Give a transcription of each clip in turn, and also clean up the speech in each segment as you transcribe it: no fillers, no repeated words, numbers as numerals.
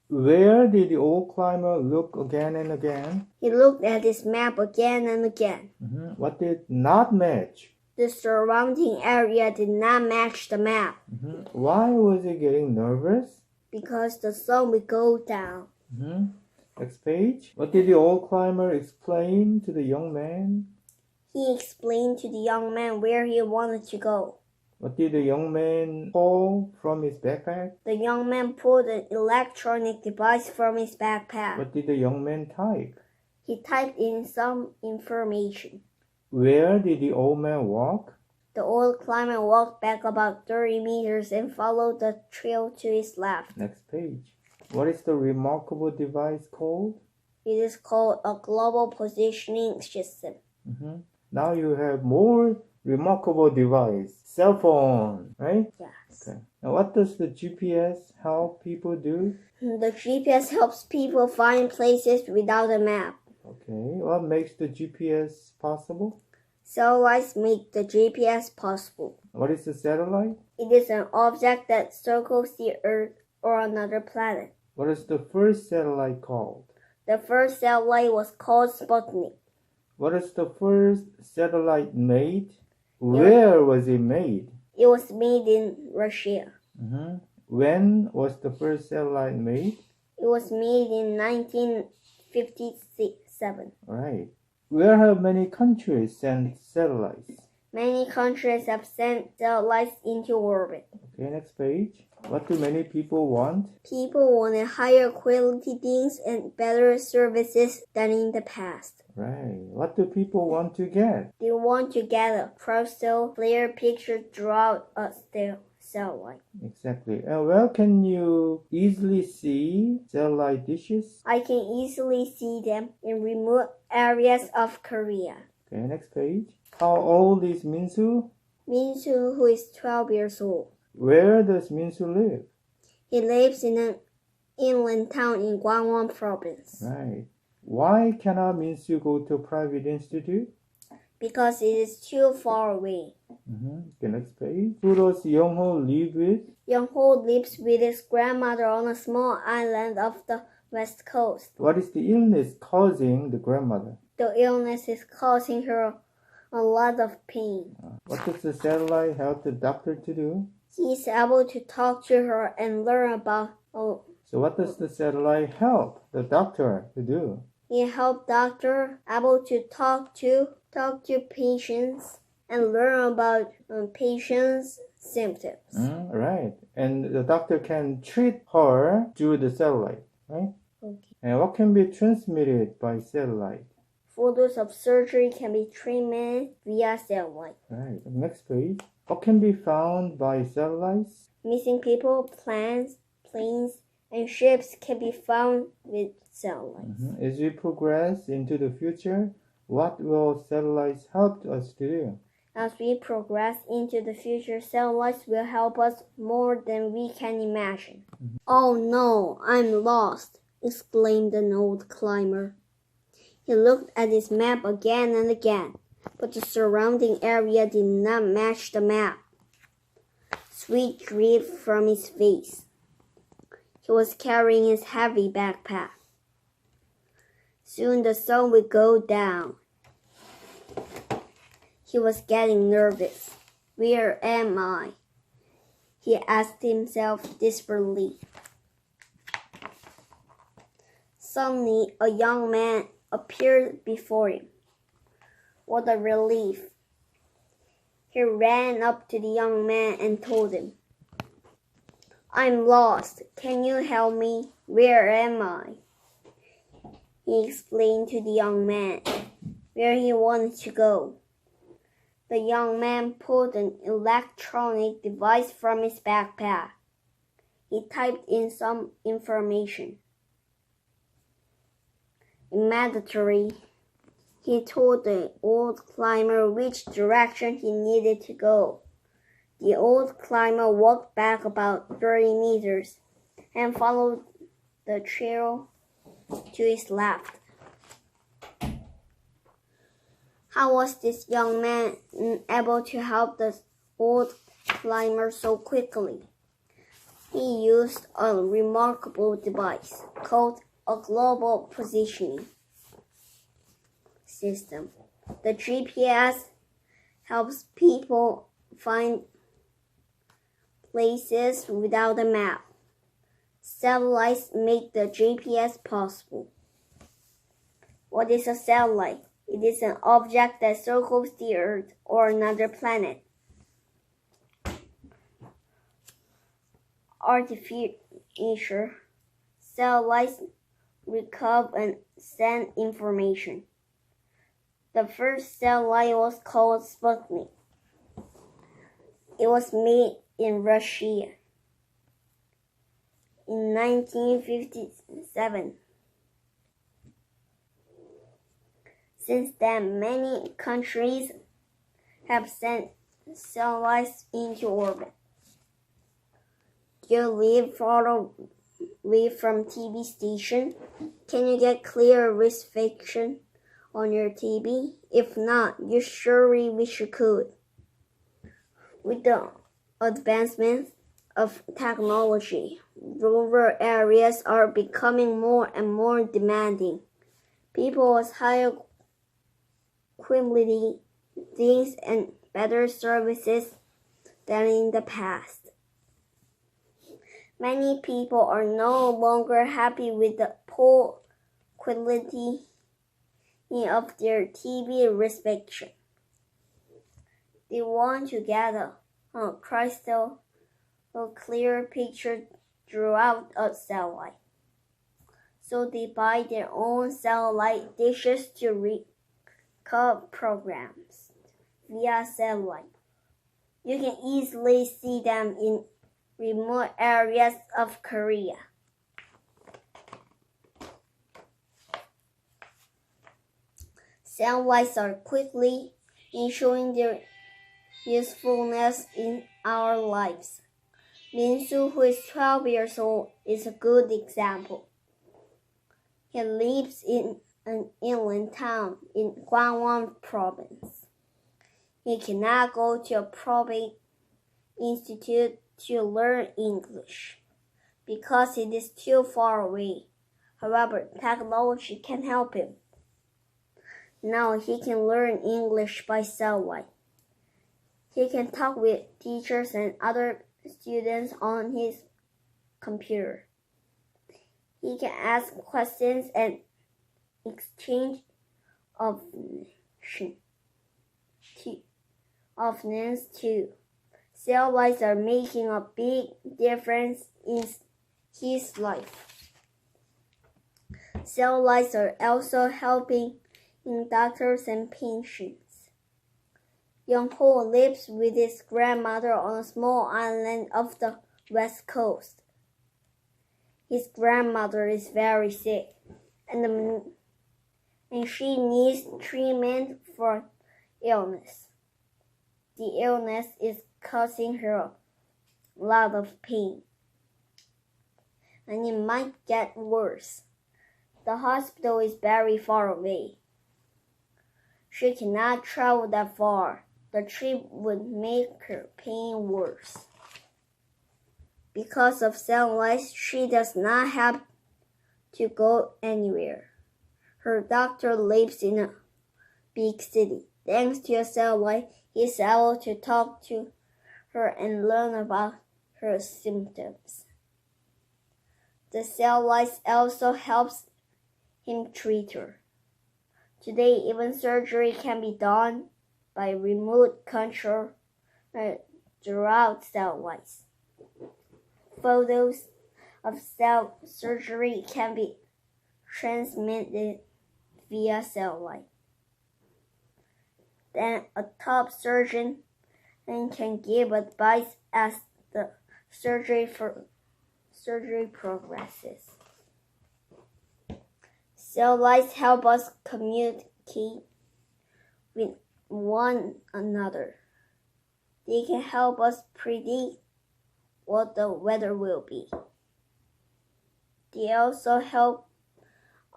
Where did the old climber look again and again? He looked at his map again and again. What did not match? The surrounding area did not match the map Why was he getting nervous? because the sun would go down. Next page. What did the old climber explain to the young man? He explained to the young man where he wanted to go. What did the young man pull from his backpack? The young man pulled an electronic device from his backpack. What did the young man type? He typed in some information. Where did the old man walk? The old climber walked back about 30 meters and followed the trail to his left. Next page. What is the remarkable device called? It is called a global positioning system. Now you have more remarkable device. Cell phone, right? Yes. Okay. Now what does the GPS help people do? The GPS helps people find places without a map. Okay. What makes the GPS possible? Satellites make the GPS possible. What is a satellite? It is an object that circles the Earth or another planet. What is the first satellite called? The first satellite was called Sputnik. What is the first satellite made? Where was it made? It was made in Russia. When was the first satellite made? It was made in 1957. Right. Where have many countries sent satellites? Many countries have sent satellites into orbit. Okay, next page. What do many people want? People wanted higher quality things and better services than in the past. Right. What do people want to get? They want to get a crystal clear picture throughout a satellite. Exactly. And where can you easily see satellite dishes? I can easily see them in remote areas of Korea. Okay, next page. How old is Minsu? Minsu, who is 12 years old. Where does Minsu live? He lives in an inland town in Gangwon province. Right. Why cannot Minsu go to a private institute? Because it is too far away. Okay, next page. Who does Youngho live with? Young-ho lives with his grandmother on a small island of the west coast. What is the illness causing the grandmother? The illness is causing her a lot of pain. What does the satellite help the doctor to do? He is able to talk to her and learn about. So what does the satellite help the doctor to do? He helped doctor able to talk to patients and learn about patients' symptoms. Right. And the doctor can treat her through the satellite, right? Okay. And what can be transmitted by satellite? Photos of surgery can be transmitted via satellite. Right. Next page. What can be found by satellites? Missing people, planes, and ships can be found with satellites. As we progress into the future, what will satellites help us to do? As we progress into the future, satellites will help us more than we can imagine. Oh no, I'm lost, exclaimed an old climber. He looked at his map again and again, but the surrounding area did not match the map. Sweat dripped from his face. He was carrying his heavy backpack. Soon the sun would go down. He was getting nervous. Where am I? He asked himself desperately. Suddenly, a young man appeared before him. What a relief. He ran up to the young man and told him, I'm lost. Can you help me? Where am I? He explained to the young man where he wanted to go. The young man pulled an electronic device from his backpack. He typed in some information. Immediately, he told the old climber which direction he needed to go. The old climber walked back about 30 meters and followed the trail to his left. How was this young man able to help the old climber so quickly? He used a remarkable device called a global positioning system. The GPS helps people find places without a map. Satellites make the GPS possible. What is a satellite? It is an object that circles the Earth or another planet. Artificial satellites receive and send information. The first satellite was called Sputnik. It was made in Russia in 1957. Since then, many countries have sent satellites into orbit. Do you live far away from TV station? Can you get clear reception on your TV? If not, you surely wish you could. With the advancement of technology, rural areas are becoming more and more demanding. People with higher quality things and better services than in the past. Many people are no longer happy with the poor quality of their TV reception. They want to get a crystal clear picture throughout a satellite. So they buy their own satellite dishes to record programs via satellite. You can easily see them in remote areas of Korea. Satellites are quickly showing their usefulness in our lives. Minsu, who is 12 years old, is a good example. He lives in an inland town in Gangwon province. He cannot go to a private institute to learn English because it is too far away. However, technology can help him. Now he can learn English by satellite. He can talk with teachers and other students on his computer. He can ask questions and exchange opinions too. Satellites are making a big difference in his life. Satellites are also helping doctors and patients. Young Ho lives with his grandmother on a small island of the west coast. His grandmother is very sick, and she needs treatment for illness. The illness is causing her a lot of pain, and it might get worse. The hospital is very far away. She cannot travel that far. The trip would make her pain worse. Because of satellites, she does not have to go anywhere. Her doctor lives in a big city. Thanks to a satellite, he is able to talk to her and learn about her symptoms. The satellite also helps him treat her. Today, even surgery can be done by remote control throughout satellites. Photos of surgery can be transmitted via satellite. Then a top surgeon can give advice as the surgery progresses. Satellites help us communicate with one another. They can help us predict what the weather will be. They also help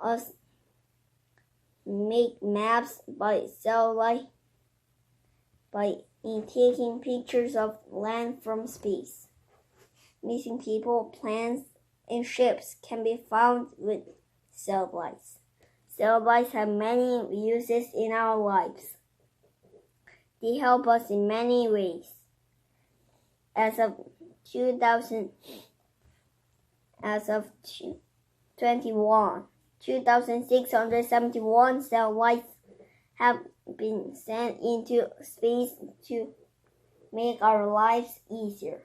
us make maps by satellite by taking pictures of land from space. missing people, plants, and ships can be found with satellites. Satellites have many uses in our lives. They help us in many ways. As of 2,671 satellites have been sent into space to make our lives easier.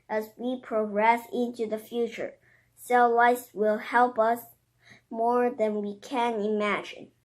As we progress into the future, satellites will help us more than we can imagine.